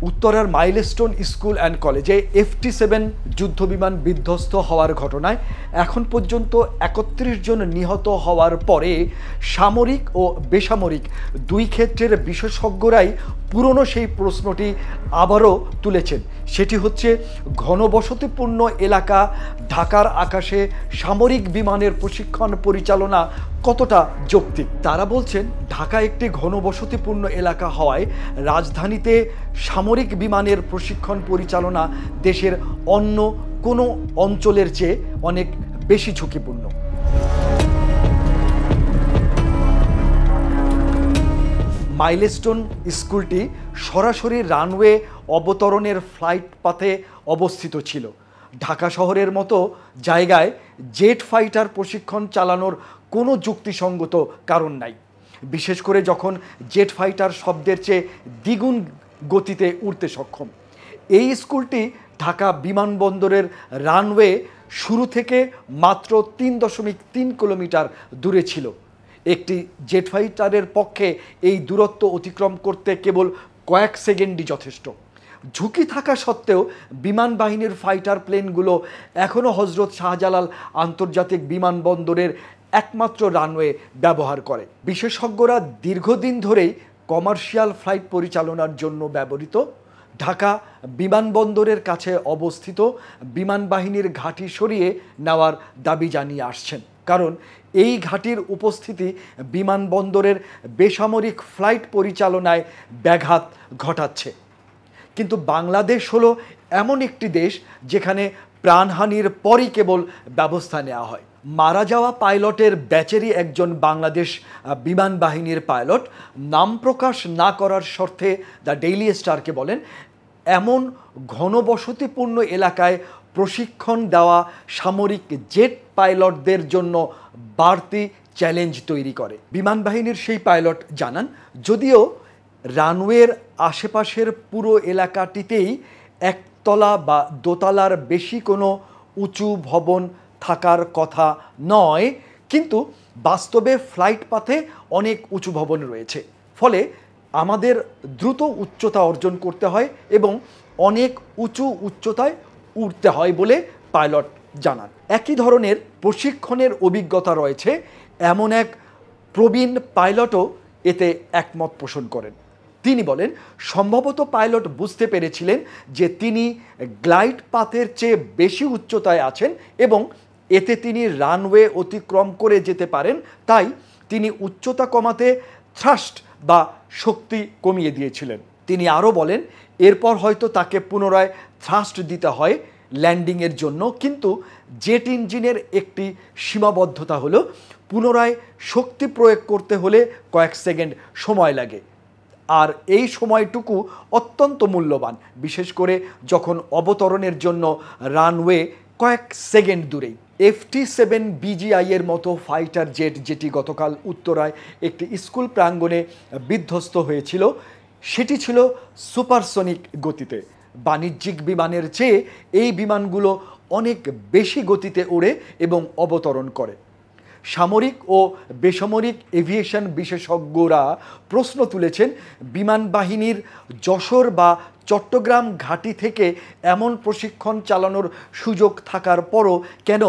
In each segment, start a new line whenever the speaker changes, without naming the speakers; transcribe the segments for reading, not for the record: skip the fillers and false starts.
উত্তরার milestone school and কলেজে FT-7 যুদ্ধবিমান বিধ্বস্ত হওয়ার ঘটনায় এখন পর্যন্ত ৩১ জন নিহত হওয়ার পরে সামরিক ও বেসামরিক দুই ক্ষেত্রের বিশেষজ্ঞরাই পুরনো সেই প্রশ্নটি আবারও তুলেছেন। সেটি হচ্ছে ঘনবসতিপূর্ণ এলাকা ঢাকার আকাশে সামরিক বিমানের প্রশিক্ষণ পরিচালনা কতটা যৌক্তিক। তারা বলছেন ঢাকা একটি ঘনবসতিপূর্ণ এলাকা হওয়ায় রাজধানীতে সামরিক বিমানের প্রশিক্ষণ পরিচালনা দেশের অন্য কোনো অঞ্চলের চেয়ে অনেক বেশি ঝুঁকিপূর্ণ। মাইলস্টোন স্কুলটি সরাসরি রানওয়ে অবতরণের ফ্লাইট পাথে অবস্থিত ছিল। ঢাকা শহরের মতো জায়গায় জেট ফাইটার প্রশিক্ষণ চালানোর কোনো যুক্তিসঙ্গত কারণ নাই, বিশেষ করে যখন জেট ফাইটার শব্দের চেয়ে দ্বিগুণ গতিতে উড়তে সক্ষম। এই স্কুলটি ঢাকা বিমানবন্দরের রানওয়ে শুরু থেকে মাত্র ৩.৩ কিলোমিটার দূরে ছিল। একটি জেট ফাইটারের পক্ষে এই দূরত্ব অতিক্রম করতে কেবল কয়েক সেকেন্ডই যথেষ্ট। ঝুঁকি থাকা সত্ত্বেও বিমান বাহিনীর ফাইটার প্লেনগুলো এখনও হজরত শাহজালাল আন্তর্জাতিক বিমানবন্দরের একমাত্র রানওয়ে ব্যবহার করে। বিশেষজ্ঞরা দীর্ঘদিন ধরেই কমার্শিয়াল ফ্লাইট পরিচালনার জন্য ব্যবহৃত ঢাকা বিমানবন্দরের কাছে অবস্থিত বিমান বাহিনীর ঘাঁটি সরিয়ে নেওয়ার দাবি জানিয়ে আসছেন, কারণ এই ঘাঁটির উপস্থিতি বিমানবন্দরের বেসামরিক ফ্লাইট পরিচালনায় ব্যাঘাত ঘটাচ্ছে। কিন্তু বাংলাদেশ হলো এমন একটি দেশ যেখানে প্রাণহানির পরই কেবল ব্যবস্থা নেওয়া হয়। মারা যাওয়া পাইলটের ব্যাচেরই একজন বাংলাদেশ বিমান বাহিনীর পাইলট নাম প্রকাশ না করার শর্তে দ্য ডেইলি স্টারকে বলেন, এমন ঘনবসতিপূর্ণ এলাকায় প্রশিক্ষণ দেওয়া সামরিক জেট পাইলটদের জন্য বাড়তি চ্যালেঞ্জ তৈরি করে। বিমান বাহিনীর সেই পাইলট জানান, যদিও রানওয়ের আশেপাশের পুরো এলাকাটিতেই একতলা বা দোতলার বেশি কোনো উঁচু ভবন থাকার কথা নয়, কিন্তু বাস্তবে ফ্লাইট পাথে অনেক উঁচু ভবন রয়েছে। ফলে আমাদের দ্রুত উচ্চতা অর্জন করতে হয় এবং অনেক উচ্চতায় উঠতে হয় বলে পাইলট জানান। একই ধরনের প্রশিক্ষণের অভিজ্ঞতা রয়েছে এমন এক প্রবীণ পাইলটও এতে একমত পোষণ করেন। তিনি বলেন, সম্ভবত পাইলট বুঝতে পেরেছিলেন যে তিনি গ্লাইড পাথের চেয়ে বেশি উচ্চতায় আছেন এবং এতে তিনি রানওয়ে অতিক্রম করে যেতে পারেন, তাই তিনি উচ্চতা কমাতে থ্রাস্ট বা শক্তি কমিয়ে দিয়েছিলেন। তিনি আরও বলেন, এরপর হয়তো তাকে পুনরায় থ্রাস্ট দিতে হয় ল্যান্ডিংয়ের জন্য, কিন্তু জেট ইঞ্জিনের একটি সীমাবদ্ধতা হলো পুনরায় শক্তি প্রয়োগ করতে হলে কয়েক সেকেন্ড সময় লাগে, আর এই সময়টুকু অত্যন্ত মূল্যবান, বিশেষ করে যখন অবতরণের জন্য রানওয়ে কয়েক সেকেন্ড দূরেই। FT-7 BGI এর মতো ফাইটার জেট, যেটি গতকাল উত্তরায় একটি স্কুল প্রাঙ্গণে বিধ্বস্ত হয়েছিল, সেটি ছিল সুপারসনিক গতিতে। বাণিজ্যিক বিমানের চেয়ে এই বিমানগুলো অনেক বেশি গতিতে ওড়ে এবং অবতরণ করে। সামরিক ও বেসামরিক এভিয়েশন বিশেষজ্ঞরা প্রশ্ন তুলেছেন, বিমান বাহিনীর যশোর বা চট্টগ্রাম ঘাঁটি থেকে এমন প্রশিক্ষণ চালানোর সুযোগ থাকার পরও কেন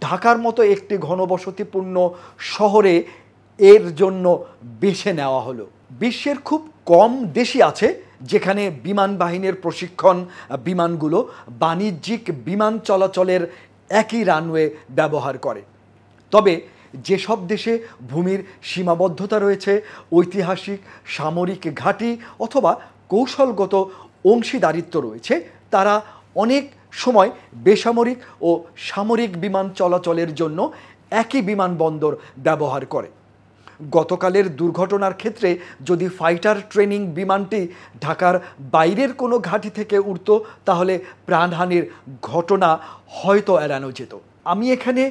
ঢাকার মতো একটি ঘনবসতিপূর্ণ শহরে এর জন্য বেছে নেওয়া হলো। বিশ্বের খুব কম দেশই আছে যেখানে বিমান বাহিনীর প্রশিক্ষণ বিমানগুলো বাণিজ্যিক বিমান চলাচলের একই রানওয়ে ব্যবহার করে। তবে যেসব দেশে ভূমির সীমাবদ্ধতা রয়েছে, ঐতিহাসিক সামরিক ঘাঁটি অথবা কৌশলগত অংশীদারিত্ব রয়েছে, তারা অনেক সময় বেসামরিক ও সামরিক বিমান চলাচলের জন্য একই বিমানবন্দর ব্যবহার করে। গতকালের দুর্ঘটনার ক্ষেত্রে যদি ফাইটার ট্রেনিং বিমানটি ঢাকার বাইরের কোনো ঘাঁটি থেকে উড়ত, তাহলে প্রাণহানির ঘটনা হয়তো এড়ানো যেত। আমি এখানে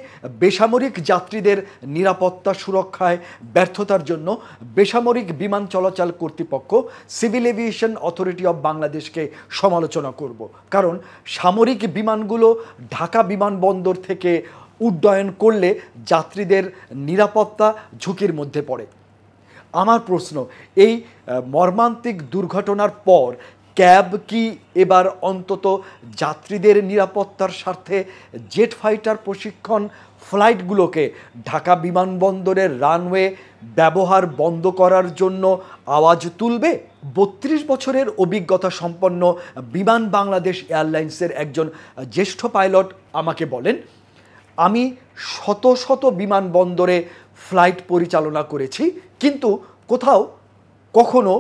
বেসামরিক যাত্রীদের নিরাপত্তা সুরক্ষায় ব্যর্থতার জন্য বেসামরিক বিমান চলাচল কর্তৃপক্ষ সিভিল এভিয়েশন অথরিটি অব বাংলাদেশকে সমালোচনা করব, কারণ সামরিক বিমানগুলো ঢাকা বিমানবন্দর থেকে উড্ডয়ন করলে যাত্রীদের নিরাপত্তা ঝুঁকির মধ্যে পড়ে। আমার প্রশ্ন, এই মর্মান্তিক দুর্ঘটনার পর ক্যাব কি এবার অন্তত যাত্রীদের নিরাপত্তার স্বার্থে জেট ফাইটার প্রশিক্ষণ ফ্লাইটগুলোকে ঢাকা বিমানবন্দরের রানওয়ে ব্যবহার বন্ধ করার জন্য আওয়াজ তুলবে? ৩২ বছরের অভিজ্ঞতা সম্পন্ন বিমান বাংলাদেশ এয়ারলাইন্সের একজন জ্যেষ্ঠ পাইলট আমাকে বলেন, আমি শত শত বিমানবন্দরে ফ্লাইট পরিচালনা করেছি, কিন্তু কোথাও কখনো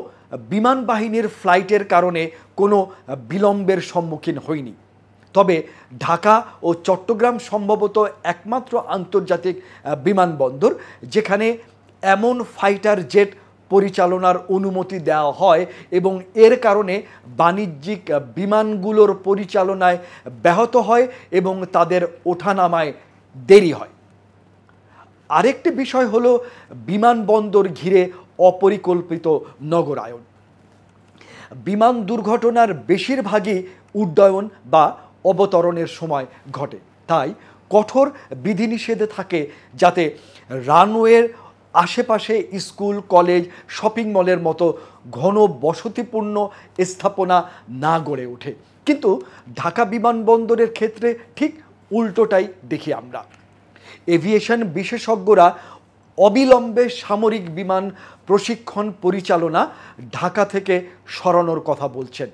বিমান বাহিনীর ফ্লাইটের কারণে কোনো বিলম্বের সম্মুখীন হইনি। তবে ঢাকা ও চট্টগ্রাম সম্ভবত একমাত্র আন্তর্জাতিক বিমানবন্দর যেখানে এমন ফাইটার জেট পরিচালনার অনুমতি দেওয়া হয় এবং এর কারণে বাণিজ্যিক বিমানগুলোর পরিচালনায় ব্যাহত হয় এবং তাদের ওঠানামায় দেরি হয়। আরেকটি বিষয় হলো বিমানবন্দর ঘিরে অপরিকল্পিত নগরায়ন। বিমান দুর্ঘটনার বেশিরভাগই উড্ডয়ন বা অবতরণের সময় ঘটে, তাই কঠোর বিধিনিষেধ থাকে যাতে রানওয়ের আশেপাশে স্কুল, কলেজ, শপিং মলের মতো ঘন বসতিপূর্ণ স্থাপনা না গড়ে ওঠে। কিন্তু ঢাকা বিমানবন্দরের ক্ষেত্রে ঠিক উল্টোটাই দেখি আমরা। এভিয়েশন বিশেষজ্ঞরা অবিলম্বে সামরিক বিমান প্রশিক্ষণ পরিচালনা ঢাকা থেকে সরানোর কথা বলছেন।